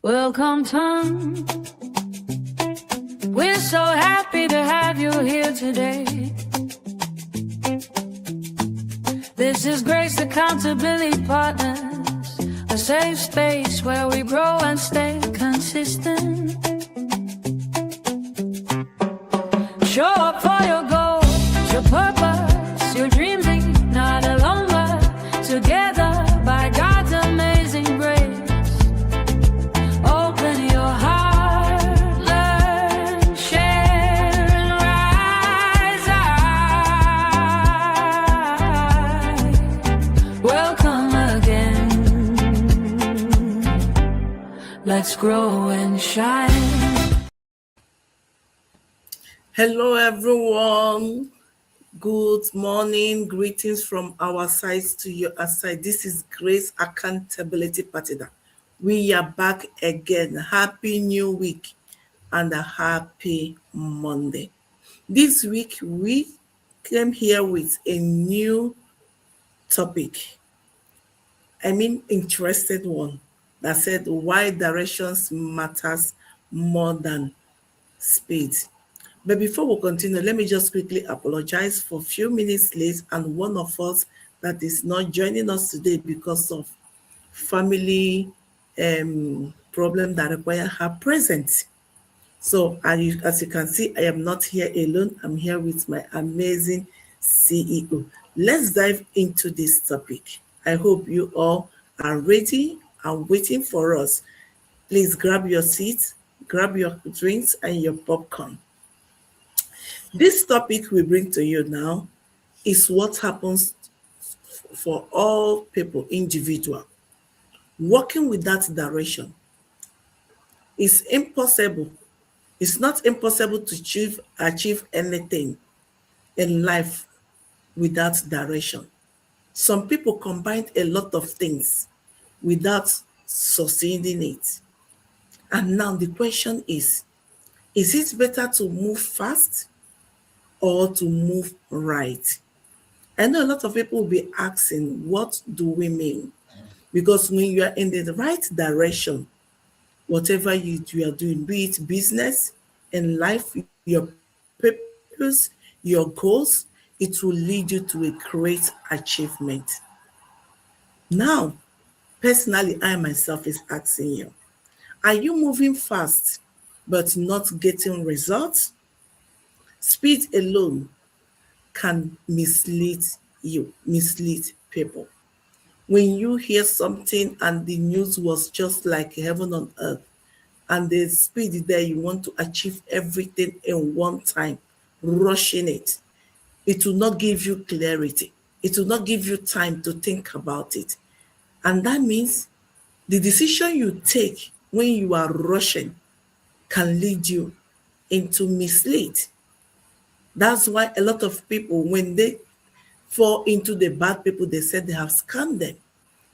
Welcome, Tom. We're so happy to have you here today. This is Grace Accountability Partners, a safe space where we grow and stay consistent. Show up for your goals, your purpose, your dreams not alone but together by God's amazing grace. Open your heart, learn, share, and rise high. Welcome again. Let's grow and shine. Hello, everyone. Good morning. Greetings from our side to your side. This is Grace Accountability Partner. We are back again. Happy New Week and a happy Monday. This week, we came here with a new topic. Interested one that said why directions matters more than speed. But before we continue, let me just quickly apologize for a few minutes late and one of us that is not joining us today because of family problem that require her presence. So as you can see, I am not here alone. I'm here with my amazing CEO. Let's dive into this topic. I hope you all are ready and waiting for us. Please grab your seats, grab your drinks and your popcorn. This topic we bring to you now is what happens for all people, individual. Working with that direction is impossible. It's not impossible to achieve anything in life without direction. Some people combine a lot of things without succeeding it. And now the question is it better to move fast or to move right? I know a lot of people will be asking, what do we mean? Because when you are in the right direction, whatever you are doing, be it business and life, your purpose, your goals, it will lead you to a great achievement. Now, personally, I myself is asking you, are you moving fast but not getting results? Speed alone can mislead people. When you hear something and the news was just like heaven on earth, and the speed there, you want to achieve everything in one time, rushing it, it will not give you clarity. It will not give you time to think about it. And that means the decision you take when you are rushing can lead you into mislead. That's why a lot of people, when they fall into the bad people, they said they have scammed them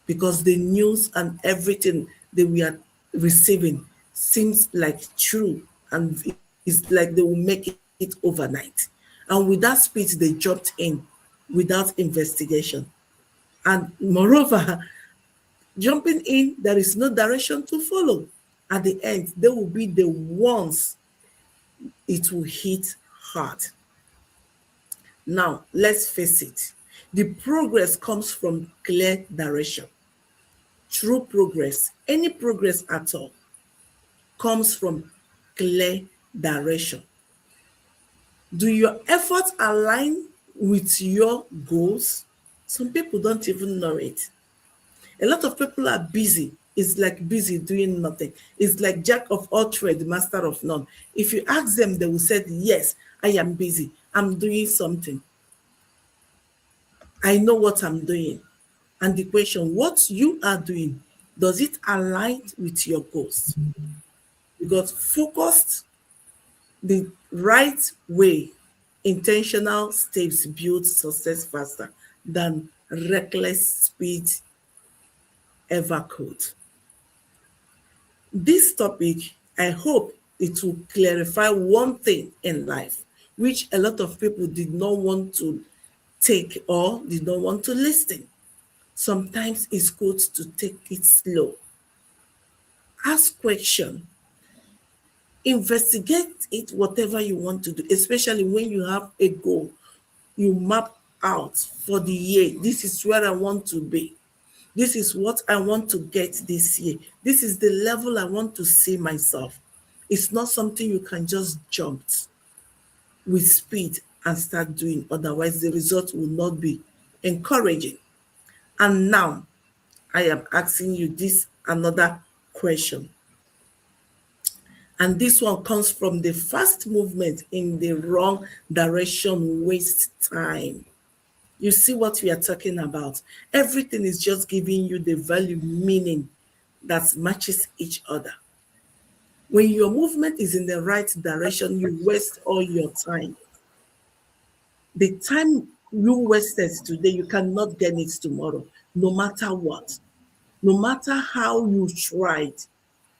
because the news and everything that we are receiving seems like true and it's like they will make it overnight. And with that speed, they jumped in without investigation. And moreover, jumping in, there is no direction to follow. At the end, they will be the ones it will hit hard. Now, let's face it. The progress comes from clear direction. True progress, any progress at all, comes from clear direction. Do your efforts align with your goals? Some people don't even know it. A lot of people are busy. It's like busy doing nothing. It's like jack of all trades, master of none. If you ask them, they will say, yes, I am busy. I'm doing something. I know what I'm doing. And the question, what you are doing, does it align with your goals? Because focused the right way, intentional steps build success faster than reckless speed ever could. This topic, I hope it will clarify one thing in life, which a lot of people did not want to take or did not want to listen. Sometimes it's good to take it slow. Ask question, investigate it, whatever you want to do, especially when you have a goal. You map out for the year. This is where I want to be. This is what I want to get this year. This is the level I want to see myself. It's not something you can just jump with speed and start doing. Otherwise, the result will not be encouraging. And now I am asking you this another question. And this one comes from the fast movement in the wrong direction, waste time. You see what we are talking about. Everything is just giving you the value, meaning that matches each other. When your movement is in the right direction, you waste all your time. The time you wasted today, you cannot get it tomorrow, no matter what, no matter how you tried.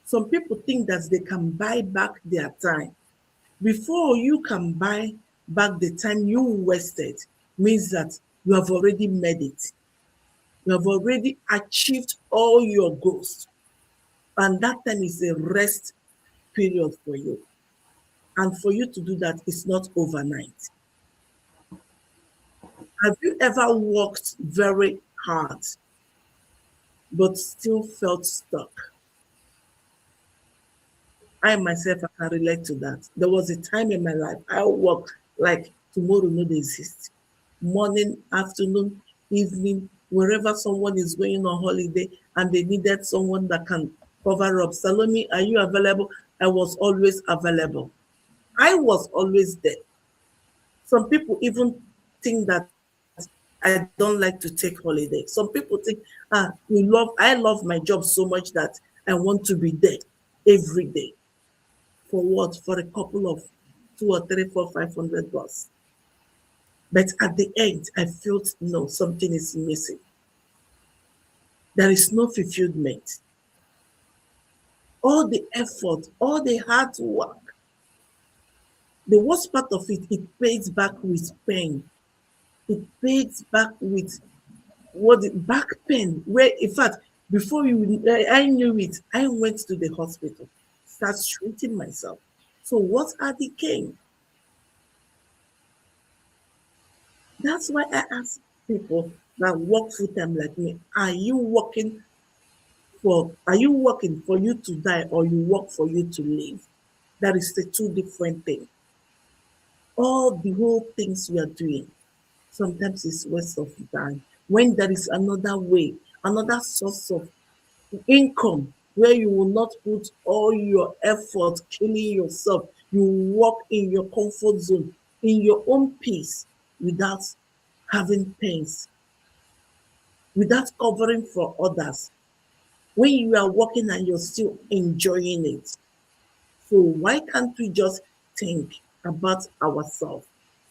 Some people think that they can buy back their time. Before you can buy back the time you wasted, means that you have already made it. You have already achieved all your goals. And that time is a rest period for you. And for you to do that, it's not overnight. Have you ever worked very hard but still felt stuck? I myself, I can relate to that. There was a time in my life I worked like tomorrow no dey exist. Morning, afternoon, evening, wherever someone is going on holiday and they needed someone that can cover up. Salome, are you available? I was always available. I was always there. Some people even think that I don't like to take holiday. Some people think, I love my job so much that I want to be there every day. For what? For a couple of two or three, four, 500 bucks. But at the end, I felt no, something is missing. There is no fulfillment. All the effort, all the hard work, the worst part of it, it pays back with pain. It pays back with what the back pain. Where in fact, before you I knew it, I went to the hospital, start treating myself. So what are the gain? That's why I ask people that work full time like me, are you working for you to die or you work for you to live? That is the two different things. All the whole things we are doing, sometimes it's waste of time. When there is another way, another source of income where you will not put all your effort killing yourself, you work in your comfort zone, in your own peace, without having pains, without covering for others. When you are working and you're still enjoying it. So why can't we just think about ourselves,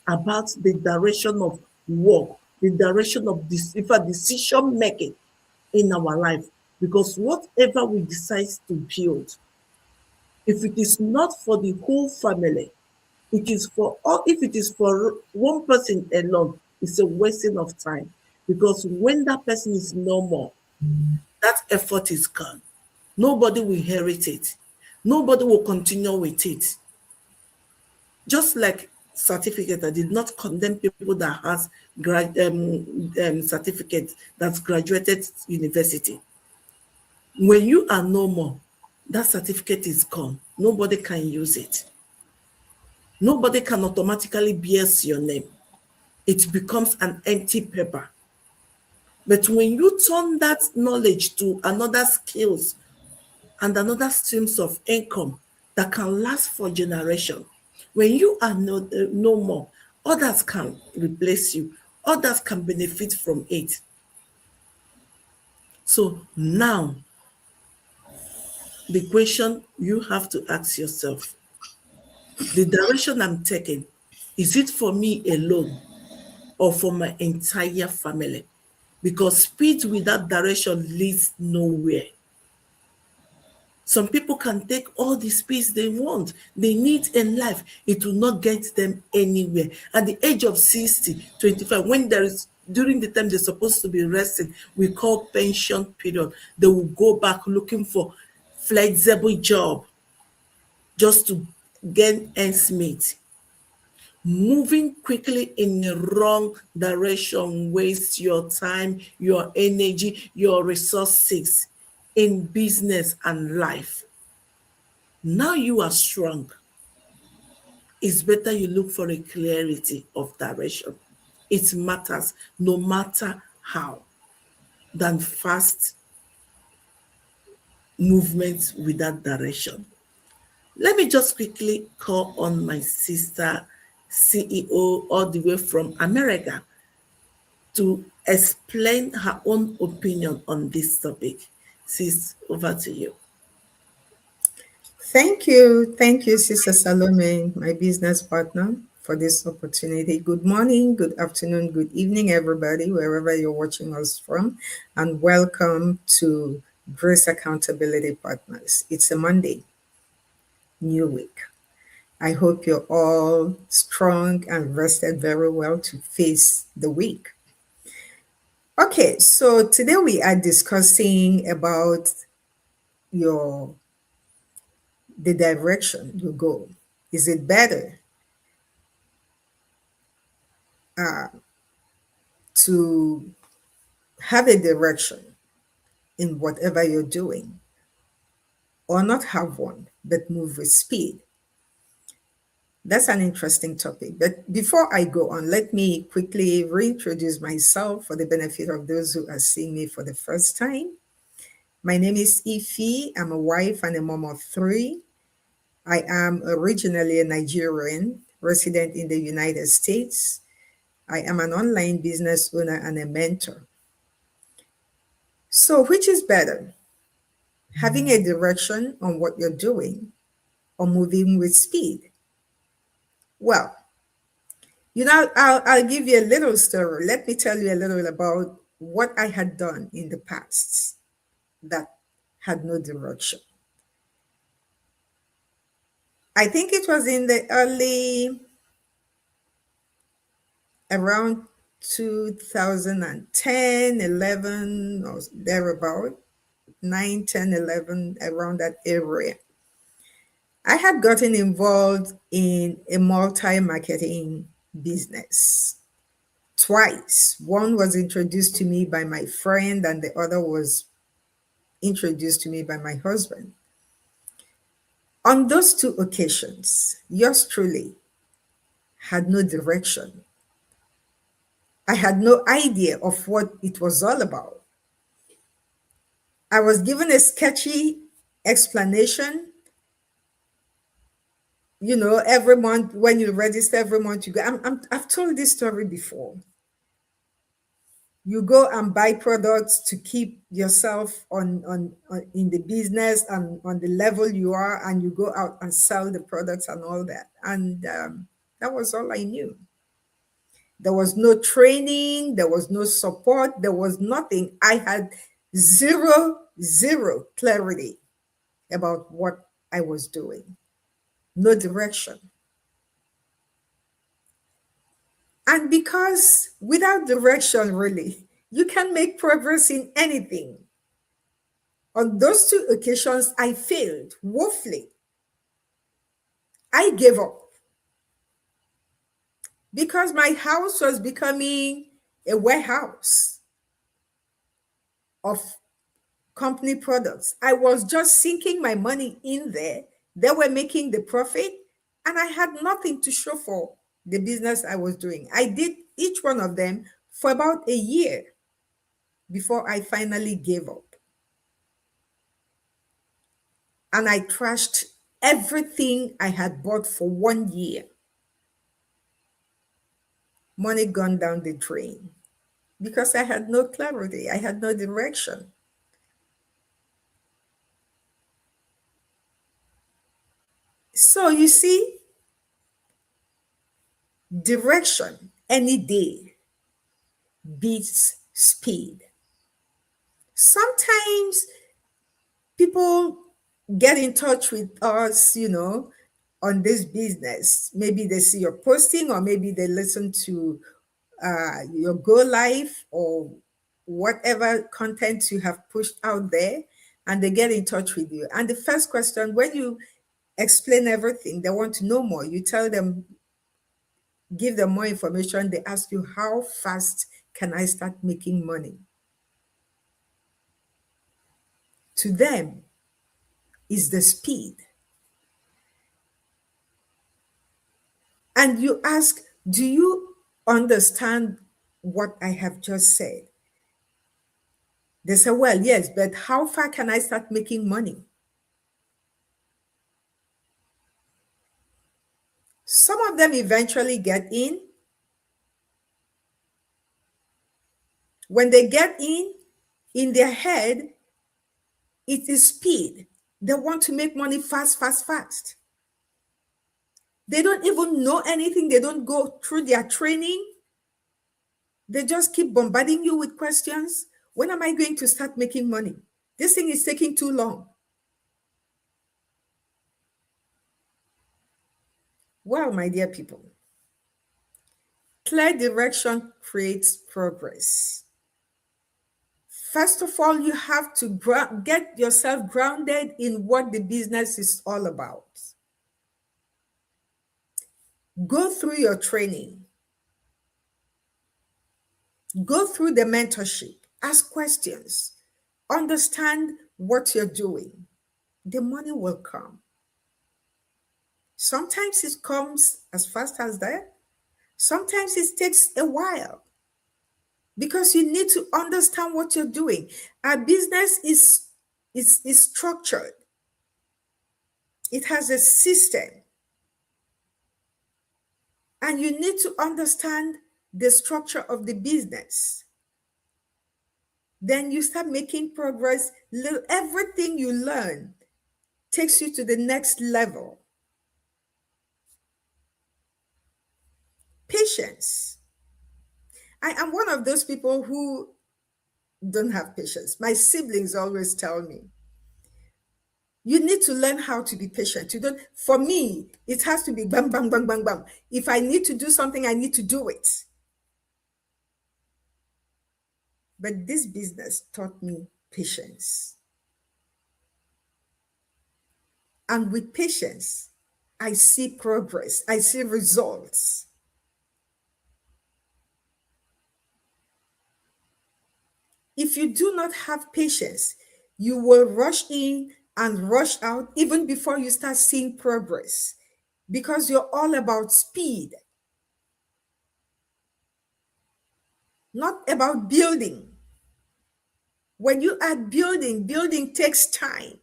about the direction of work, the direction of this, if a decision making in our life? Because whatever we decide to build, if it is not for the whole family, it is for all. If it is for one person alone, it's a wasting of time. Because when that person is no more, that effort is gone. Nobody will inherit it. Nobody will continue with it. Just like certificate, I did not condemn people that has certificate that's graduated university. When you are no more, that certificate is gone. Nobody can use it. Nobody can automatically bears your name. It becomes an empty paper. But when you turn that knowledge to another skills and another streams of income that can last for generation, when you are no more, others can replace you. Others can benefit from it. So now, the question you have to ask yourself, the direction I'm taking, is it for me alone or for my entire family? Because speed without direction leads nowhere. Some people can take all the space they want, they need in life. It will not get them anywhere. At the age of 60, 25, when there is, during the time they're supposed to be resting, we call pension period, they will go back looking for flexible job just to gain ends meet. Moving quickly in the wrong direction wastes your time, your energy, your resources in business and life. Now you are strong. It's better you look for a clarity of direction. It matters no matter how than fast movements without direction. Let me just quickly call on my sister CEO all the way from America to explain her own opinion on this topic. Sis, over to you. Thank you. Thank you, Sister Salome, my business partner, for this opportunity. Good morning, good afternoon, good evening, everybody, wherever you're watching us from, and welcome to Grace Accountability Partners. It's a Monday, new week. I hope you're all strong and rested very well to face the week. Okay, so today we are discussing about your the direction you go. Is it better to have a direction in whatever you're doing or not have one, but move with speed? That's an interesting topic. But before I go on, let me quickly reintroduce myself for the benefit of those who are seeing me for the first time. My name is Ifi. I'm a wife and a mom of three. I am originally a Nigerian resident in the United States. I am an online business owner and a mentor. So, which is better? Having a direction on what you're doing or moving with speed? Well, I'll give you a little story. Let me tell you a little about what I had done in the past that had no direction. I think it was in the early, around 2010, 11, or thereabout, 9, 10, 11, around that area. I had gotten involved in a multi-marketing business twice. One was introduced to me by my friend, and the other was introduced to me by my husband. On those two occasions, yours truly had no direction. I had no idea of what it was all about. I was given a sketchy explanation. Every month when you register, every month you go. I've told this story before. You go and buy products to keep yourself on in the business and on the level you are, and you go out and sell the products and all that. And that was all I knew. There was no training, there was no support, there was nothing. I had zero clarity about what I was doing. No direction. And because without direction, really, you can make progress in anything. On those two occasions, I failed woefully. I gave up because my house was becoming a warehouse of company products. I was just sinking my money in there. They were making the profit, and I had nothing to show for the business I was doing. I did each one of them for about a year before I finally gave up. And I trashed everything I had bought for 1 year. Money gone down the drain because I had no clarity, I had no direction. So you see, direction any day beats speed. Sometimes people get in touch with us, on this business. Maybe they see your posting, or maybe they listen to your Go Live or whatever content you have pushed out there. and they get in touch with you. And the first question, when you explain everything, they want to know more. You tell them, give them more information. They ask you, how fast can I start making money? To them is the speed. And you ask, do you understand what I have just said? They say, well, yes, but how far can I start making money? Some of them eventually get in. When they get in their head, it is speed. They want to make money fast, fast, fast. They don't even know anything. They don't go through their training. They just keep bombarding you with questions. When am I going to start making money? This thing is taking too long. Well, my dear people, clear direction creates progress. First of all, you have to get yourself grounded in what the business is all about. Go through your training. Go through the mentorship. Ask questions. Understand what you're doing. The money will come. Sometimes it comes as fast as that. Sometimes it takes a while because you need to understand what you're doing. Our business is structured. It has a system. And you need to understand the structure of the business. Then you start making progress. Everything you learn takes you to the next level. Patience. I am one of those people who don't have patience. My siblings always tell me, you need to learn how to be patient. You don't, for me, it has to be bang, bang, bang, bang, bang. If I need to do something, I need to do it. But this business taught me patience. And with patience, I see progress, I see results. If you do not have patience, you will rush in and rush out even before you start seeing progress because you're all about speed, not about building. When you add building, building takes time.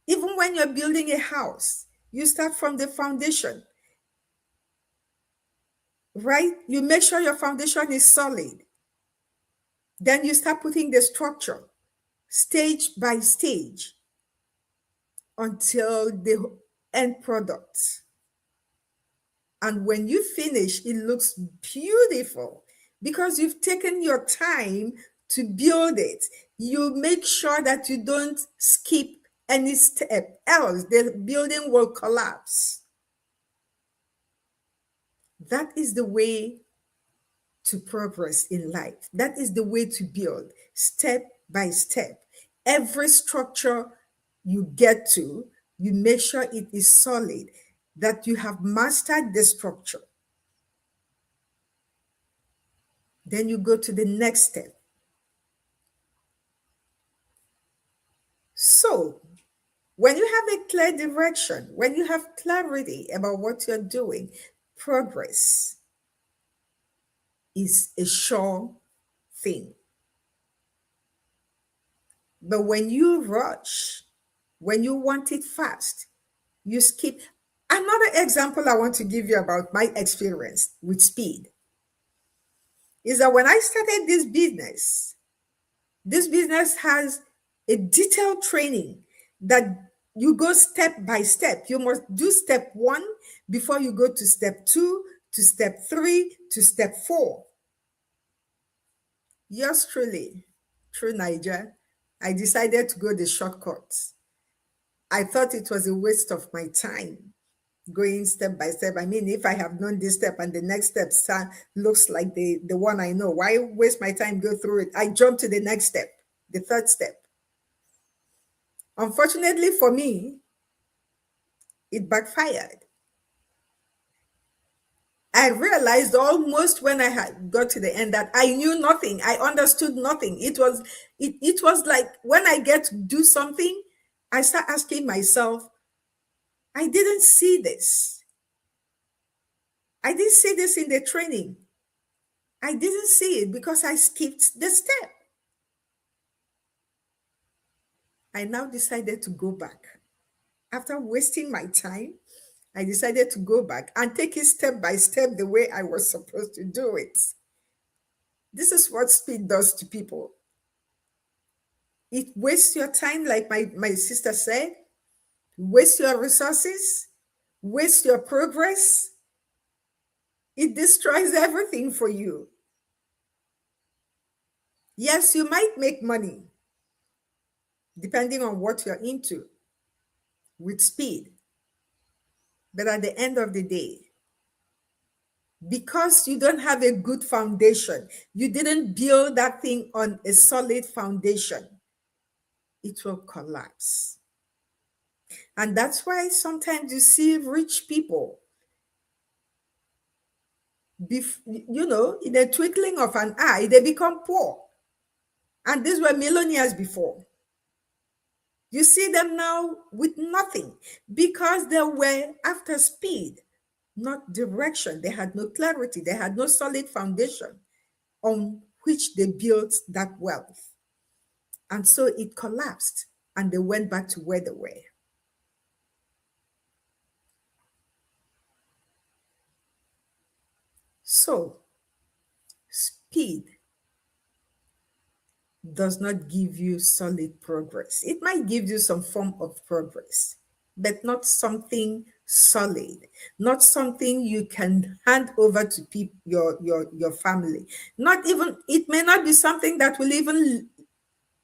Even when you're building a house, you start from the foundation, right? You make sure your foundation is solid. Then you start putting the structure stage by stage until the end product. And when you finish, it looks beautiful because you've taken your time to build it. You make sure that you don't skip any step, else the building will collapse. That is the way to progress in life. That is the way to build step by step. Every structure you get to, you make sure it is solid, that you have mastered the structure. Then you go to the next step. So, when you have a clear direction, when you have clarity about what you're doing, progress is a sure thing. But when you rush, when you want it fast, you skip. Another example I want to give you about my experience with speed is that when I started this business has a detailed training that you go step by step. You must do step 1 before you go to step 2, to step 3, to step 4. Yours truly, through Niger, I decided to go the shortcuts. I thought it was a waste of my time going step by step. I mean, if I have known this step and the next step looks like the one I know, why waste my time go through it? I jumped to the next step, the third step. Unfortunately for me, it backfired. I realized almost when I had got to the end that I knew nothing. I understood nothing. It was like when I get to do something, I start asking myself, I didn't see this. I didn't see this in the training. I didn't see it because I skipped the step. I now decided to go back. After wasting my time, I decided to go back and take it step by step the way I was supposed to do it. This is what speed does to people. It wastes your time, like my sister said, waste your resources, waste your progress. It destroys everything for you. Yes, you might make money depending on what you're into with speed. But at the end of the day, because you don't have a good foundation, you didn't build that thing on a solid foundation, it will collapse. And that's why sometimes you see rich people, in a twinkling of an eye, they become poor. And these were millionaires before. You see them now with nothing because they were after speed, not direction. They had no clarity, they had no solid foundation on which they built that wealth. And so it collapsed and they went back to where they were. So, speed does not give you solid progress. It might give you some form of progress, but not something solid, not something you can hand over to people, your family. Not even, it may not be something that will even,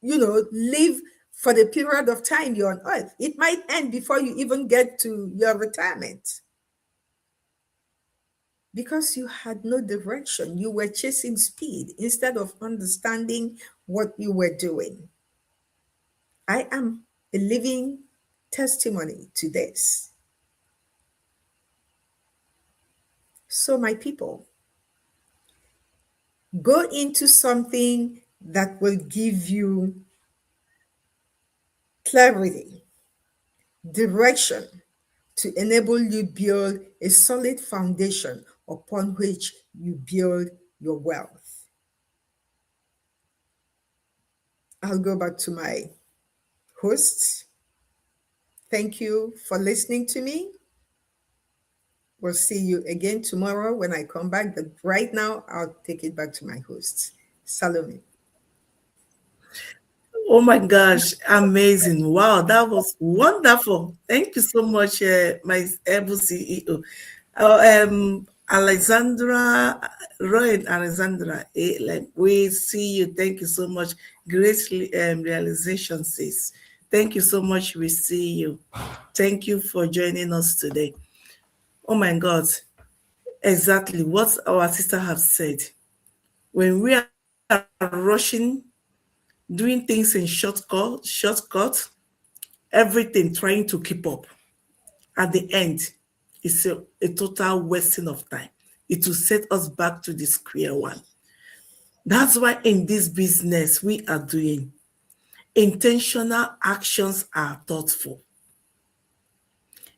live for the period of time you're on earth. It might end before you even get to your retirement because you had no direction. You were chasing speed instead of understanding what you were doing. I am a living testimony to this. So, my people, go into something that will give you clarity, direction, to enable you build a solid foundation upon which you build your wealth. I'll go back to my hosts. Thank you for listening to me. We'll see you again tomorrow when I come back. But right now, I'll take it back to my hosts. Salome. Oh my gosh, amazing. Wow, that was wonderful. Thank you so much, my able CEO. Alexandra, Roy and Alexandra, like we see you. Thank you so much. Great realization, sis. Thank you so much. We see you. Thank you for joining us today. Oh my God, exactly what our sister have said. When we are rushing, doing things in shortcut, everything trying to keep up. At the end, it's a total wasting of time. It will set us back to the square one. That's why in this business we are doing, intentional actions are thoughtful.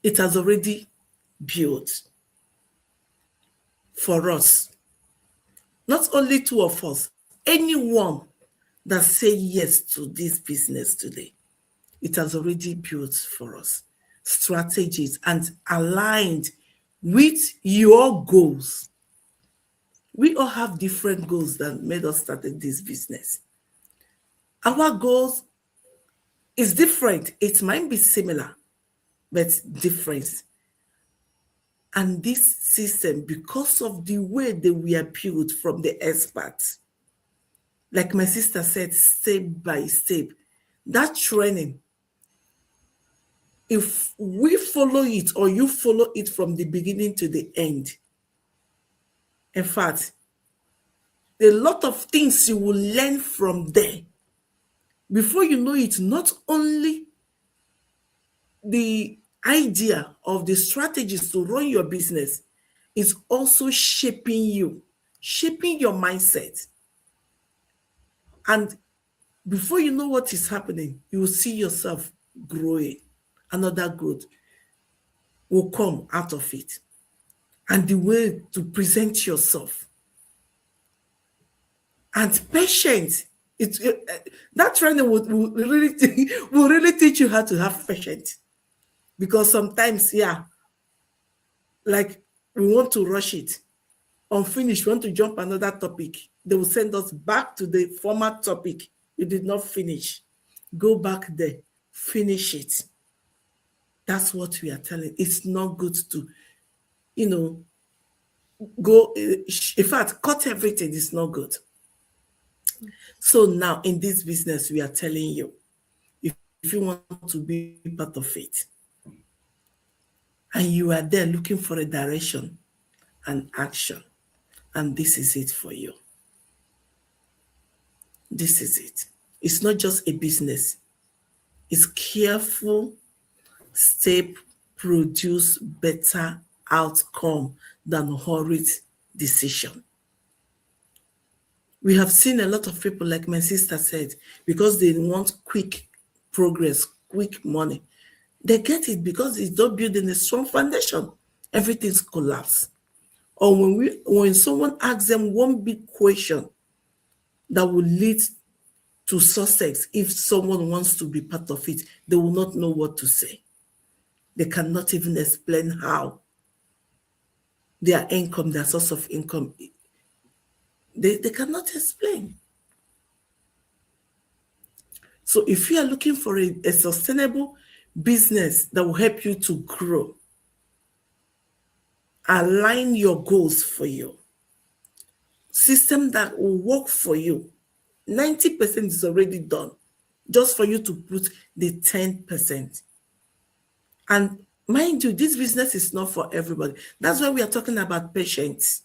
It has already built for us. Not only two of us, anyone that say yes to this business today, it has already built for us strategies and aligned with your goals. We all have different goals that made us started this business. Our goals is different. It might be similar, but different. And this system, because of the way that we are built from the experts, like my sister said, step by step, that training, if we follow it or you follow it from the beginning to the end, in fact, a lot of things you will learn from there. Before you know it, not only the idea of the strategies to run your business is also shaping you, shaping your mindset. And before you know what is happening, you will see yourself growing. Another growth will come out of it. And the way to present yourself. And patience. That training will really will really teach you how to have patience. Because sometimes, yeah, like we want to rush it. Unfinished, we want to jump another topic. They will send us back to the former topic. You did not finish. Go back there, finish it. That's what we are telling. It's not good to, you know, go. In fact, cut everything is not good. So now in this business, we are telling you, if you want to be part of it, and you are there looking for a direction and action, and this is it for you. This is it. It's not just a business. It's careful step produce better outcome than hurried decision. We have seen a lot of people, like my sister said, because they want quick progress, quick money. They get it because it's not building a strong foundation. Everything's collapsed. Or when someone asks them one big question that will lead to success, if someone wants to be part of it, they will not know what to say. They cannot even explain how their income, their source of income, they cannot explain. So if you are looking for a sustainable business that will help you to grow, align your goals for you, system that will work for you, 90% is already done, just for you to put the 10%. And mind you, this business is not for everybody. That's why we are talking about patience.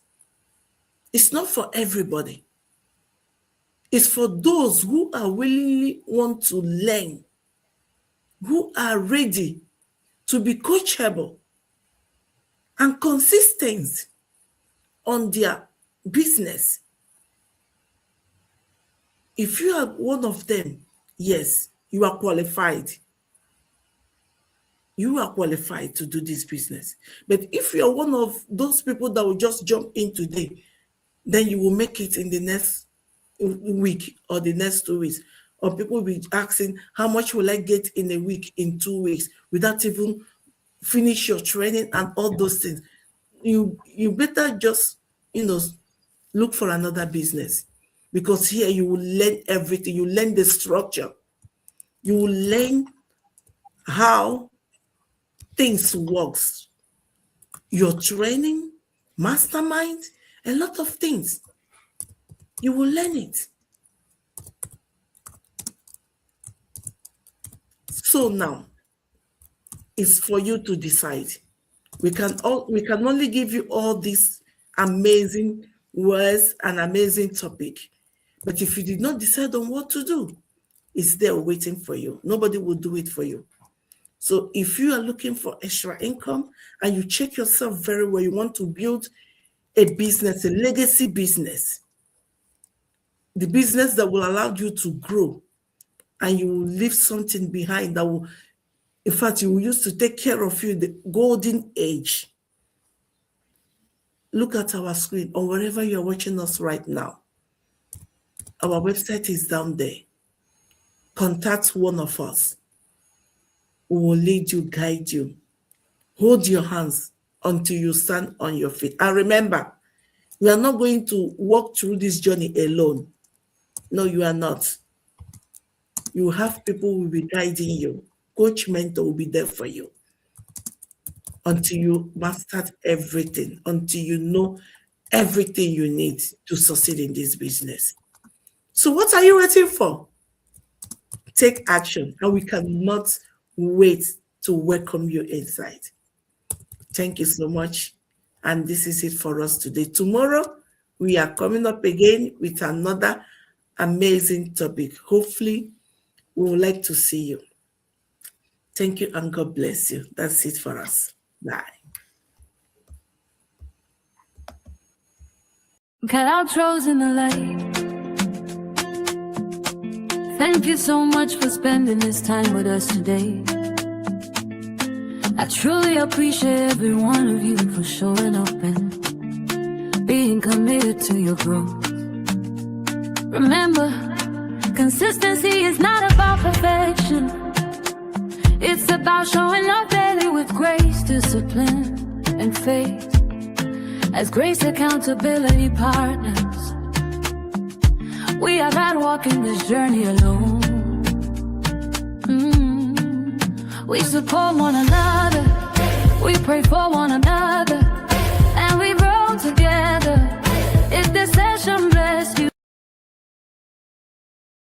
It's not for everybody. It's for those who are willingly want to learn, who are ready to be coachable and consistent on their business. If you are one of them, yes, you are qualified. You are qualified to do this business. But if you are one of those people that will just jump in today, then you will make it in the next week or the next 2 weeks. Or people will be asking, how much will I get in a week, in 2 weeks, without even finish your training and all those things. You better just, look for another business, because here you will learn everything. You learn the structure. You will learn how things works. Your training, mastermind, a lot of things. You will learn it. So now, it's for you to decide. We can only give you all these amazing words and amazing topic. But if you did not decide on what to do, it's there waiting for you. Nobody will do it for you. So if you are looking for extra income and you check yourself very well, you want to build a business, a legacy business, the business that will allow you to grow, and you will leave something behind that will, in fact, you will use to take care of you, the golden age. Look at our screen or wherever you're watching us right now. Our website is down there. Contact one of us. We will lead you, guide you, hold your hands until you stand on your feet. And remember, we are not going to walk through this journey alone. No, you are not. You have people who will be guiding you. Coach, mentor will be there for you until you mastered everything, until you know everything you need to succeed in this business. So what are you waiting for? Take action, and we cannot wait to welcome you inside. Thank you so much. And this is it for us today. Tomorrow, we are coming up again with another amazing topic. Hopefully, we would like to see you. Thank you and God bless you. That's it for us. Bye. Cut outros in the light. Thank you so much for spending this time with us today. I truly appreciate every one of you for showing up and being committed to your growth. Remember, consistency is not about perfection. It's about showing up daily with grace, discipline, and faith. As grace accountability partners, we are not walking this journey alone. We support one another, we pray for one another.